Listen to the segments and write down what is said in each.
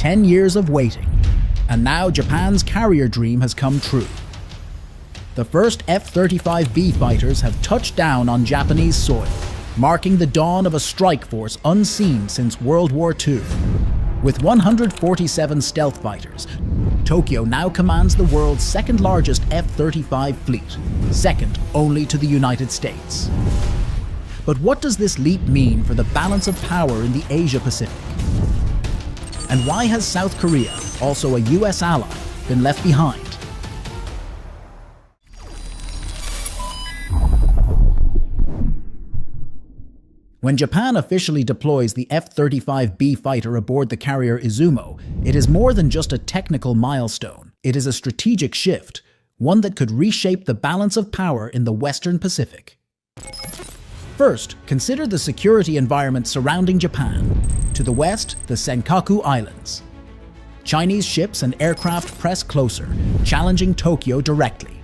10 years of waiting, and now Japan's carrier dream has come true. The first F-35B fighters have touched down on Japanese soil, marking the dawn of a strike force unseen since World War II. With 147 stealth fighters, Tokyo now commands the world's second-largest F-35 fleet, second only to the United States. But what does this leap mean for the balance of power in the Asia-Pacific? And why has South Korea, also a US ally, been left behind? When Japan officially deploys the F-35B fighter aboard the carrier Izumo, it is more than just a technical milestone. It is a strategic shift, one that could reshape the balance of power in the Western Pacific. First, consider the security environment surrounding Japan. To the west, the Senkaku Islands. Chinese ships and aircraft press closer, challenging Tokyo directly.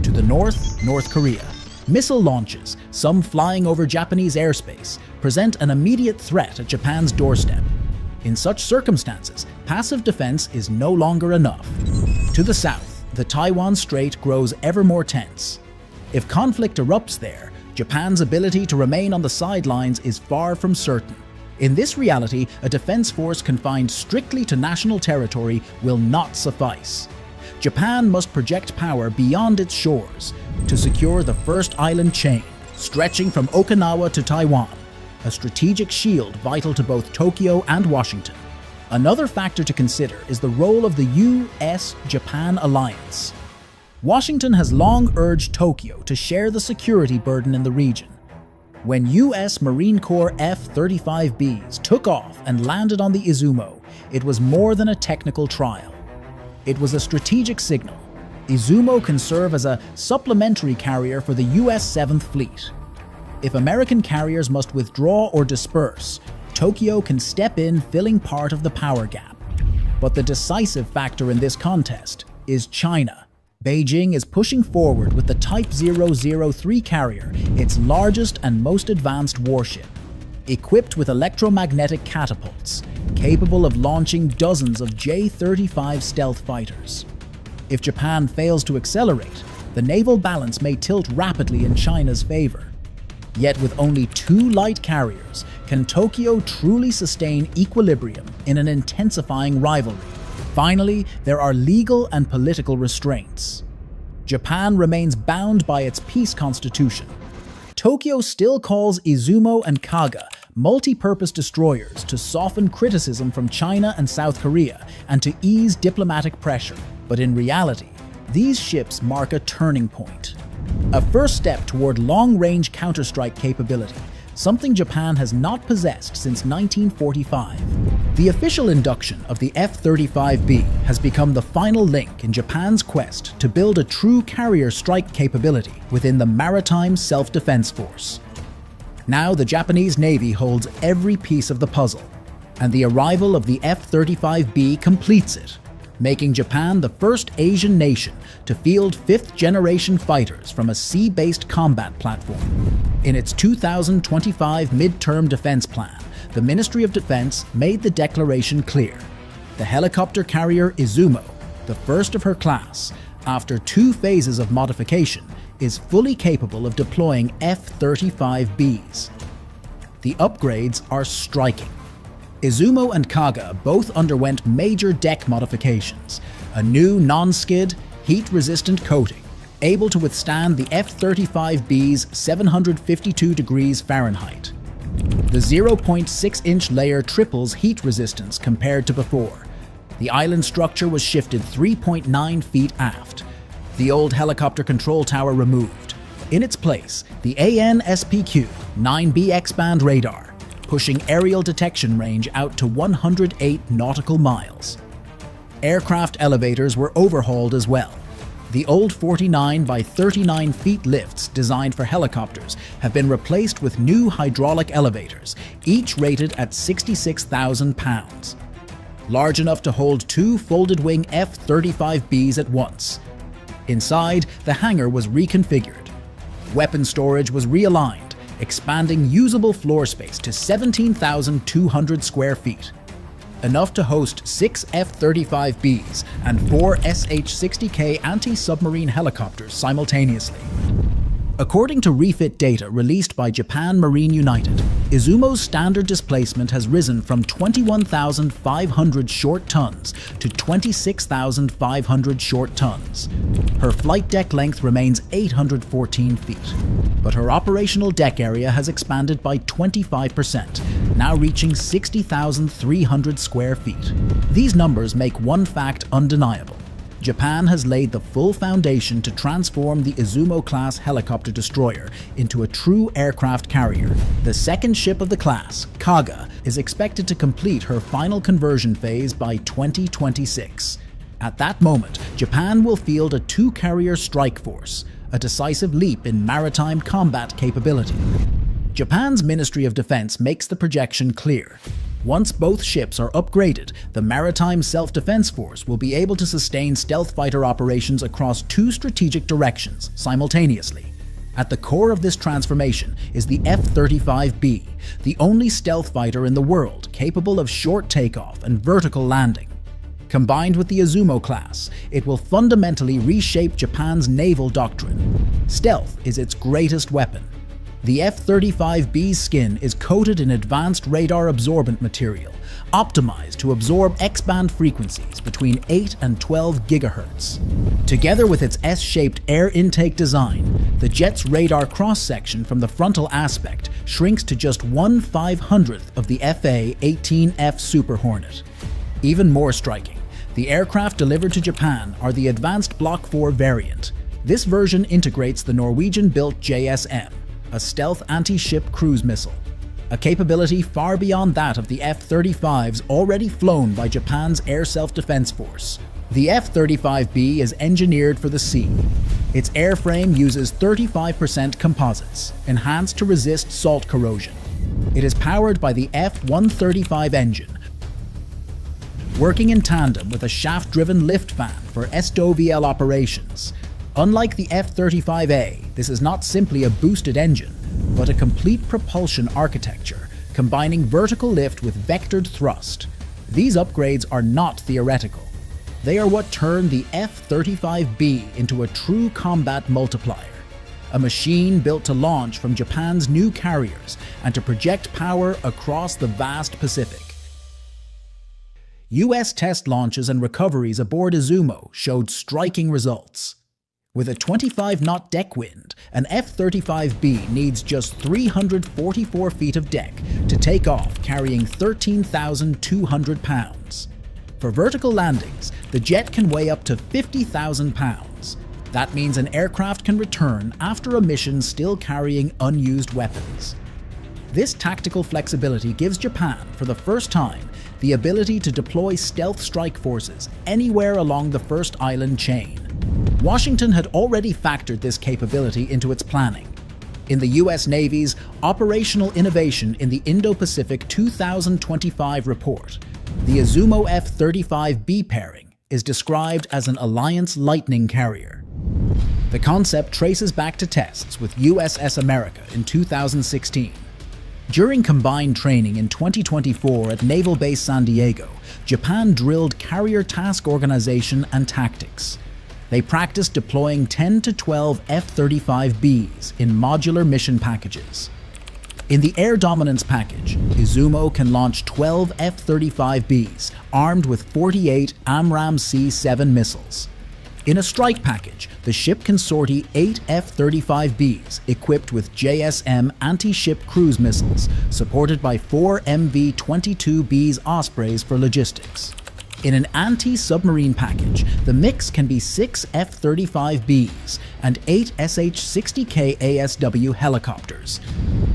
To the north, North Korea. Missile launches, some flying over Japanese airspace, present an immediate threat at Japan's doorstep. In such circumstances, passive defense is no longer enough. To the south, the Taiwan Strait grows ever more tense. If conflict erupts there, Japan's ability to remain on the sidelines is far from certain. In this reality, a defense force confined strictly to national territory will not suffice. Japan must project power beyond its shores to secure the first island chain, stretching from Okinawa to Taiwan, a strategic shield vital to both Tokyo and Washington. Another factor to consider is the role of the US-Japan alliance. Washington has long urged Tokyo to share the security burden in the region. When US Marine Corps F-35Bs took off and landed on the Izumo, it was more than a technical trial. It was a strategic signal. Izumo can serve as a supplementary carrier for the US 7th Fleet. If American carriers must withdraw or disperse, Tokyo can step in, filling part of the power gap. But the decisive factor in this contest is China. Beijing is pushing forward with the Type 003 carrier, its largest and most advanced warship. Equipped with electromagnetic catapults, capable of launching dozens of J-35 stealth fighters. If Japan fails to accelerate, the naval balance may tilt rapidly in China's favor. Yet with only 2 light carriers, can Tokyo truly sustain equilibrium in an intensifying rivalry? Finally, there are legal and political restraints. Japan remains bound by its peace constitution. Tokyo still calls Izumo and Kaga multi-purpose destroyers to soften criticism from China and South Korea and to ease diplomatic pressure. But in reality, these ships mark a turning point. A first step toward long-range counterstrike capability, something Japan has not possessed since 1945. The official induction of the F-35B has become the final link in Japan's quest to build a true carrier strike capability within the Maritime Self-Defense Force. Now the Japanese Navy holds every piece of the puzzle, and the arrival of the F-35B completes it, making Japan the first Asian nation to field 5th-generation fighters from a sea-based combat platform. In its 2025 midterm defense plan, the Ministry of Defense made the declaration clear. The helicopter carrier Izumo, the first of her class, after 2 phases of modification, is fully capable of deploying F-35Bs. The upgrades are striking. Izumo and Kaga both underwent major deck modifications, a new non-skid, heat-resistant coating, able to withstand the F-35B's 752 degrees Fahrenheit. The 0.6-inch layer triples heat resistance compared to before. The island structure was shifted 3.9 feet aft. The old helicopter control tower removed. In its place, the AN/SPQ 9B X-band radar, pushing aerial detection range out to 108 nautical miles. Aircraft elevators were overhauled as well. The old 49 by 39 feet lifts designed for helicopters have been replaced with new hydraulic elevators, each rated at 66,000 pounds. Large enough to hold 2 folded-wing F-35Bs at once. Inside, the hangar was reconfigured. Weapon storage was realigned, expanding usable floor space to 17,200 square feet. enough to host 6 F-35Bs and 4 SH-60K anti-submarine helicopters simultaneously. According to refit data released by Japan Marine United, Izumo's standard displacement has risen from 21,500 short tons to 26,500 short tons. Her flight deck length remains 814 feet, but her operational deck area has expanded by 25%, now reaching 60,300 square feet. These numbers make one fact undeniable. Japan has laid the full foundation to transform the Izumo-class helicopter destroyer into a true aircraft carrier. The second ship of the class, Kaga, is expected to complete her final conversion phase by 2026. At that moment, Japan will field a two-carrier strike force, a decisive leap in maritime combat capability. Japan's Ministry of Defense makes the projection clear. Once both ships are upgraded, the Maritime Self-Defense Force will be able to sustain stealth fighter operations across two strategic directions simultaneously. At the core of this transformation is the F-35B, the only stealth fighter in the world capable of short takeoff and vertical landing. Combined with the Izumo-class, it will fundamentally reshape Japan's naval doctrine. Stealth is its greatest weapon. The F-35B's skin is coated in advanced radar-absorbent material, optimized to absorb X-band frequencies between 8 and 12 GHz. Together with its S-shaped air intake design, the jet's radar cross-section from the frontal aspect shrinks to just 1/500th of the FA-18F Super Hornet. Even more striking, the aircraft delivered to Japan are the advanced Block 4 variant. This version integrates the Norwegian-built JSM, a stealth anti-ship cruise missile, a capability far beyond that of the F-35s already flown by Japan's Air Self-Defense Force. The F-35B is engineered for the sea. Its airframe uses 35% composites, enhanced to resist salt corrosion. It is powered by the F-135 engine, working in tandem with a shaft-driven lift fan for SOVL operations. Unlike the F-35A, this is not simply a boosted engine, but a complete propulsion architecture, combining vertical lift with vectored thrust. These upgrades are not theoretical. They are what turn the F-35B into a true combat multiplier, a machine built to launch from Japan's new carriers and to project power across the vast Pacific. US test launches and recoveries aboard Izumo showed striking results. With a 25-knot deck wind, an F-35B needs just 344 feet of deck to take off, carrying 13,200 pounds. For vertical landings, the jet can weigh up to 50,000 pounds. That means an aircraft can return after a mission still carrying unused weapons. This tactical flexibility gives Japan, for the first time, the ability to deploy stealth strike forces anywhere along the first island chain. Washington had already factored this capability into its planning. In the US Navy's Operational Innovation in the Indo-Pacific 2025 report, the Izumo F-35B pairing is described as an Alliance Lightning carrier. The concept traces back to tests with USS America in 2016. During combined training in 2024 at Naval Base San Diego, Japan drilled carrier task organization and tactics. They practiced deploying 10 to 12 F-35Bs in modular mission packages. In the Air Dominance package, Izumo can launch 12 F-35Bs armed with 48 AMRAAM C-7 missiles. In a strike package, the ship can sortie 8 F-35Bs equipped with JSM anti-ship cruise missiles, supported by 4 MV-22Bs Ospreys for logistics. In an anti-submarine package, the mix can be 6 F-35Bs and 8 SH-60K ASW helicopters.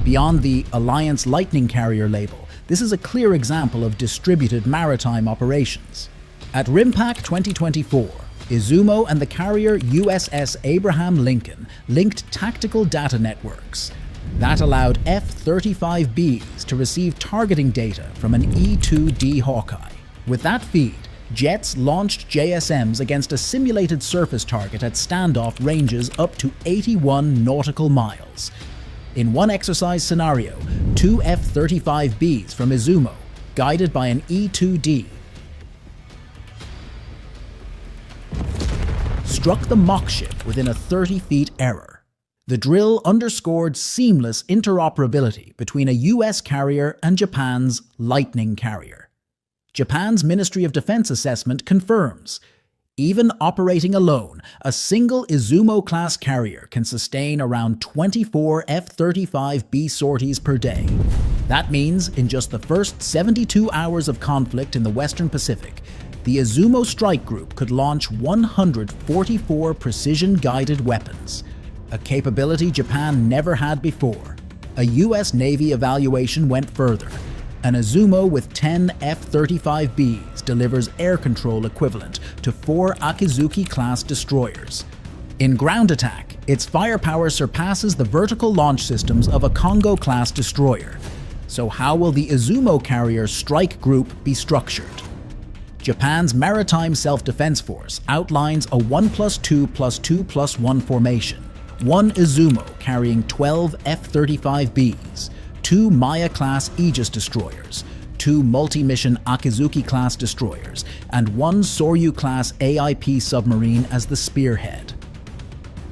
Beyond the Alliance Lightning Carrier label, this is a clear example of distributed maritime operations. At RIMPAC 2024, Izumo and the carrier USS Abraham Lincoln linked tactical data networks. That allowed F-35Bs to receive targeting data from an E-2D Hawkeye. With that feed, jets launched JSMs against a simulated surface target at standoff ranges up to 81 nautical miles. In one exercise scenario, 2 F-35Bs from Izumo guided by an E-2D, struck the mock ship within a 30-feet error. The drill underscored seamless interoperability between a US carrier and Japan's Lightning carrier. Japan's Ministry of Defense assessment confirms, even operating alone, a single Izumo-class carrier can sustain around 24 F-35B sorties per day. That means, in just the first 72 hours of conflict in the Western Pacific, the Izumo strike group could launch 144 precision-guided weapons, a capability Japan never had before. A US Navy evaluation went further. An Izumo with 10 F-35Bs delivers air control equivalent to 4 Akizuki-class destroyers. In ground attack, its firepower surpasses the vertical launch systems of a Kongo-class destroyer. So how will the Izumo carrier strike group be structured? Japan's Maritime Self-Defense Force outlines a 1+2+2+1 formation. 1 Izumo carrying 12 F-35Bs, 2 Maya-class Aegis destroyers, 2 multi-mission Akizuki-class destroyers, and 1 Soryu-class AIP submarine as the spearhead.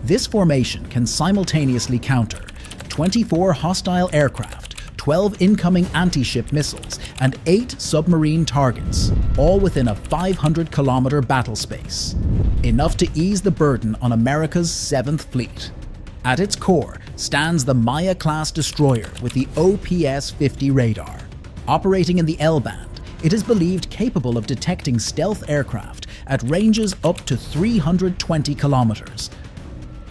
This formation can simultaneously counter 24 hostile aircraft, 12 incoming anti-ship missiles, and 8 submarine targets, all within a 500-kilometer battle space. Enough to ease the burden on America's 7th Fleet. At its core stands the Maya-class destroyer with the OPS-50 radar. Operating in the L-band, it is believed capable of detecting stealth aircraft at ranges up to 320 kilometers.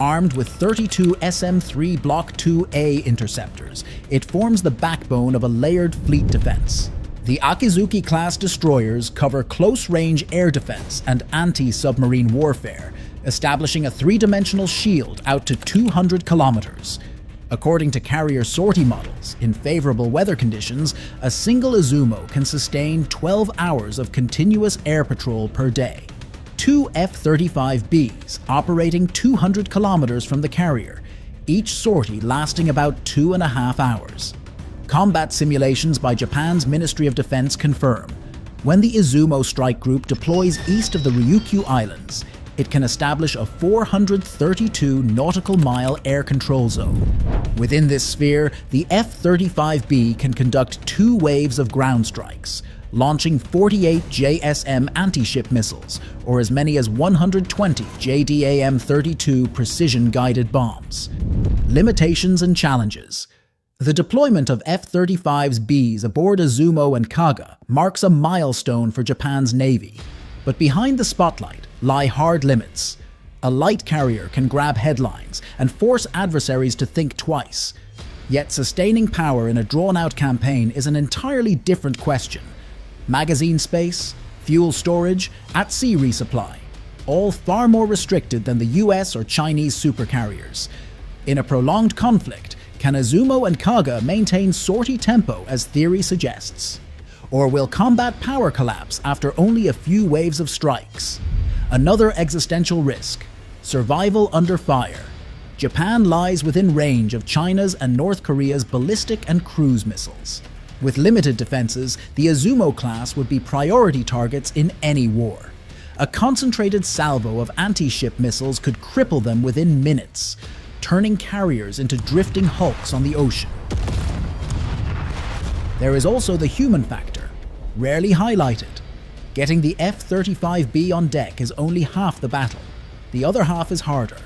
Armed with 32 SM-3 Block 2A interceptors, it forms the backbone of a layered fleet defense. The Akizuki-class destroyers cover close-range air defense and anti-submarine warfare, establishing a three-dimensional shield out to 200 kilometers. According to carrier sortie models, in favorable weather conditions, a single Izumo can sustain 12 hours of continuous air patrol per day. 2 F-35Bs operating 200 kilometers from the carrier, each sortie lasting about 2.5 hours. Combat simulations by Japan's Ministry of Defense confirm, when the Izumo strike group deploys east of the Ryukyu Islands, it can establish a 432 nautical mile air control zone. Within this sphere, the F-35B can conduct 2 waves of ground strikes, launching 48 JSM anti-ship missiles, or as many as 120 JDAM-32 precision-guided bombs. Limitations and challenges. The deployment of F-35Bs aboard Izumo and Kaga marks a milestone for Japan's Navy. But behind the spotlight lie hard limits. A light carrier can grab headlines and force adversaries to think twice. Yet sustaining power in a drawn-out campaign is an entirely different question. Magazine space, fuel storage, at-sea resupply, all far more restricted than the US or Chinese supercarriers. In a prolonged conflict, can Izumo and Kaga maintain sortie tempo as theory suggests? Or will combat power collapse after only a few waves of strikes? Another existential risk: survival under fire. Japan lies within range of China's and North Korea's ballistic and cruise missiles. With limited defenses, the Izumo-class would be priority targets in any war. A concentrated salvo of anti-ship missiles could cripple them within minutes, turning carriers into drifting hulks on the ocean. There is also the human factor, rarely highlighted. Getting the F-35B on deck is only half the battle. The other half is harder.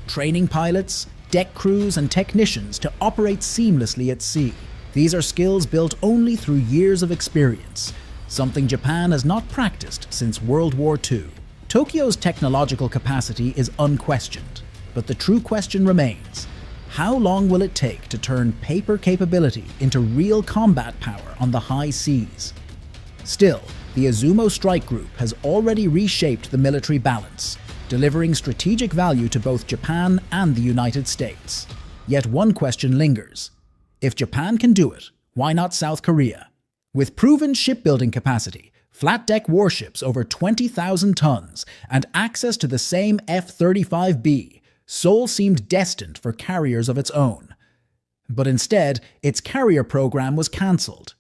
Training pilots, deck crews, and technicians to operate seamlessly at sea. These are skills built only through years of experience, something Japan has not practiced since World War II. Tokyo's technological capacity is unquestioned, but the true question remains: how long will it take to turn paper capability into real combat power on the high seas? Still, the Izumo strike group has already reshaped the military balance, delivering strategic value to both Japan and the United States. Yet one question lingers. If Japan can do it, why not South Korea? With proven shipbuilding capacity, flat-deck warships over 20,000 tons, and access to the same F-35B, Seoul seemed destined for carriers of its own. But instead, its carrier program was cancelled.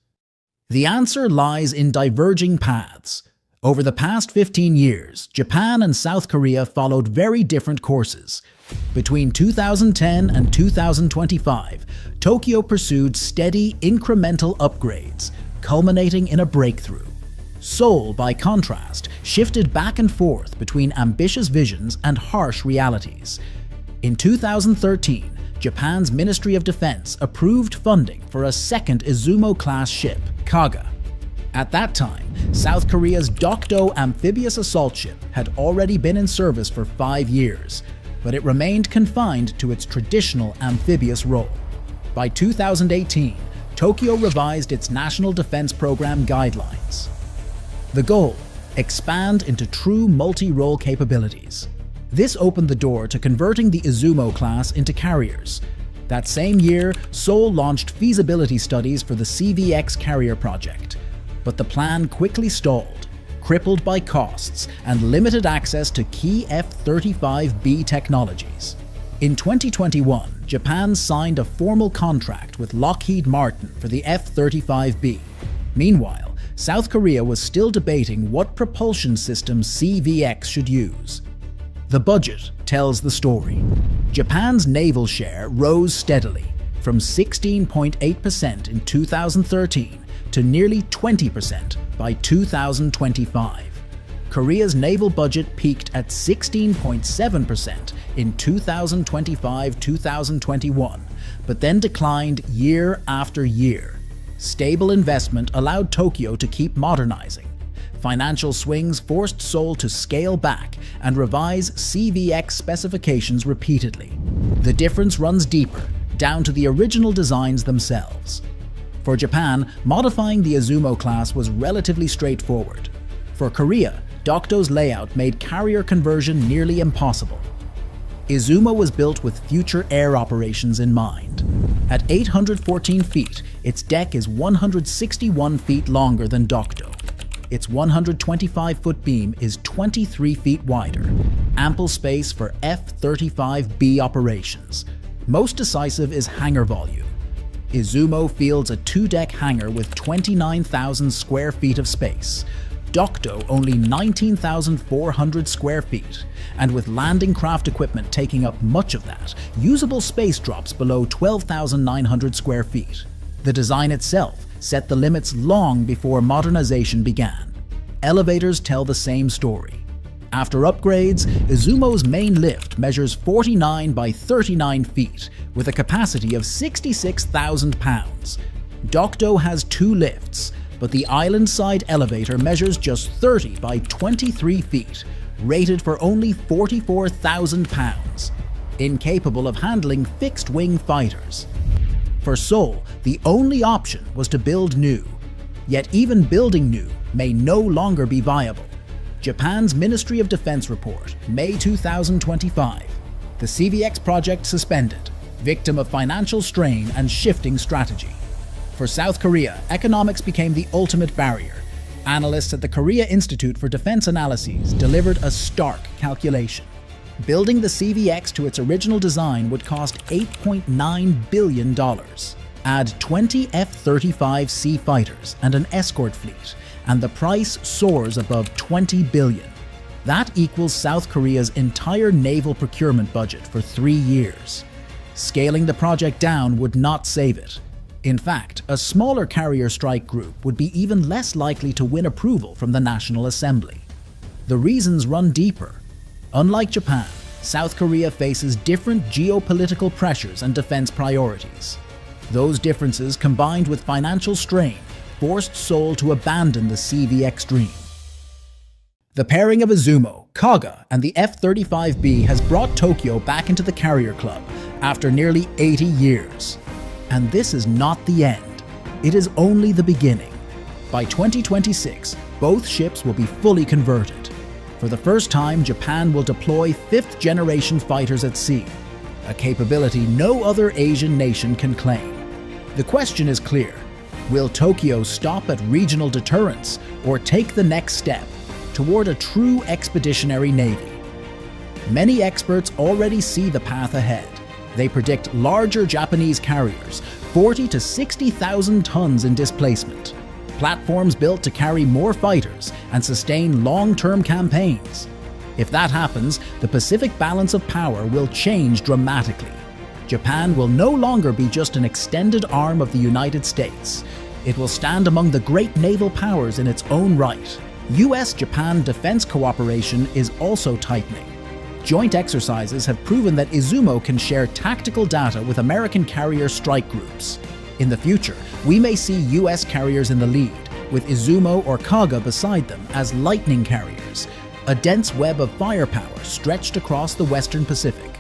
The answer lies in diverging paths. Over the past 15 years, Japan and South Korea followed very different courses. Between 2010 and 2025, Tokyo pursued steady, incremental upgrades, culminating in a breakthrough. Seoul, by contrast, shifted back and forth between ambitious visions and harsh realities. In 2013, Japan's Ministry of Defense approved funding for a second Izumo-class ship, Kaga. At that time, South Korea's No.2 amphibious assault ship had already been in service for 5 years, but it remained confined to its traditional amphibious role. By 2018, Tokyo revised its National Defense Program guidelines. The goal: expand into true multi-role capabilities. This opened the door to converting the Izumo-class into carriers. That same year, Seoul launched feasibility studies for the CVX carrier project. But the plan quickly stalled, crippled by costs and limited access to key F-35B technologies. In 2021, Japan signed a formal contract with Lockheed Martin for the F-35B. Meanwhile, South Korea was still debating what propulsion system CVX should use. The budget tells the story. Japan's naval share rose steadily, from 16.8% in 2013 to nearly 20% by 2025. Korea's naval budget peaked at 16.7% in 2025-2021, but then declined year after year. Stable investment allowed Tokyo to keep modernizing. Financial swings forced Seoul to scale back and revise CVX specifications repeatedly. The difference runs deeper, down to the original designs themselves. For Japan, modifying the Izumo-class was relatively straightforward. For Korea, No.2's layout made carrier conversion nearly impossible. Izumo was built with future air operations in mind. At 814 feet, its deck is 161 feet longer than No.2. Its 125-foot beam is 23 feet wider, ample space for F-35B operations. Most decisive is hangar volume. Izumo fields a 2-deck hangar with 29,000 square feet of space. No.2 only 19,400 square feet, and with landing craft equipment taking up much of that, usable space drops below 12,900 square feet. The design itself set the limits long before modernization began. Elevators tell the same story. After upgrades, Izumo's main lift measures 49 by 39 feet, with a capacity of 66,000 pounds. No.2 has 2 lifts, but the island-side elevator measures just 30 by 23 feet, rated for only 44,000 pounds, incapable of handling fixed-wing fighters. For Seoul, the only option was to build new. Yet even building new may no longer be viable. Japan's Ministry of Defense report, May 2025. The CVX project suspended, victim of financial strain and shifting strategy. For South Korea, economics became the ultimate barrier. Analysts at the Korea Institute for Defense Analyses delivered a stark calculation. Building the CVX to its original design would cost $8.9 billion. Add 20 F-35C fighters and an escort fleet, and the price soars above $20 billion. That equals South Korea's entire naval procurement budget for 3 years. Scaling the project down would not save it. In fact, a smaller carrier strike group would be even less likely to win approval from the National Assembly. The reasons run deeper. Unlike Japan, South Korea faces different geopolitical pressures and defense priorities. Those differences, combined with financial strain, forced Seoul to abandon the CVX dream. The pairing of Izumo, Kaga, and the F-35B has brought Tokyo back into the carrier club after nearly 80 years. And this is not the end. It is only the beginning. By 2026, both ships will be fully converted. For the first time, Japan will deploy 5th-generation fighters at sea, a capability no other Asian nation can claim. The question is clear. Will Tokyo stop at regional deterrence or take the next step toward a true expeditionary navy? Many experts already see the path ahead. They predict larger Japanese carriers, 40 to 60,000 tons in displacement. platforms built to carry more fighters and sustain long-term campaigns. If that happens, the Pacific balance of power will change dramatically. Japan will no longer be just an extended arm of the United States. It will stand among the great naval powers in its own right. US-Japan defense cooperation is also tightening. Joint exercises have proven that Izumo can share tactical data with American carrier strike groups. In the future, we may see US carriers in the lead, with Izumo or Kaga beside them as lightning carriers, a dense web of firepower stretched across the Western Pacific.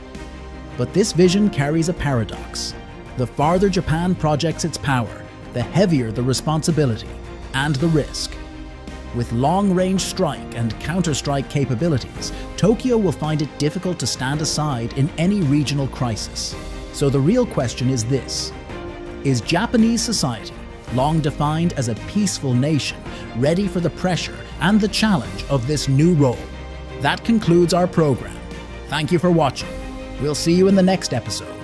But this vision carries a paradox. The farther Japan projects its power, the heavier the responsibility and the risk. With long-range strike and counter-strike capabilities, Tokyo will find it difficult to stand aside in any regional crisis. So the real question is this: is Japanese society, long defined as a peaceful nation, ready for the pressure and the challenge of this new role? That concludes our program. Thank you for watching. We'll see you in the next episode.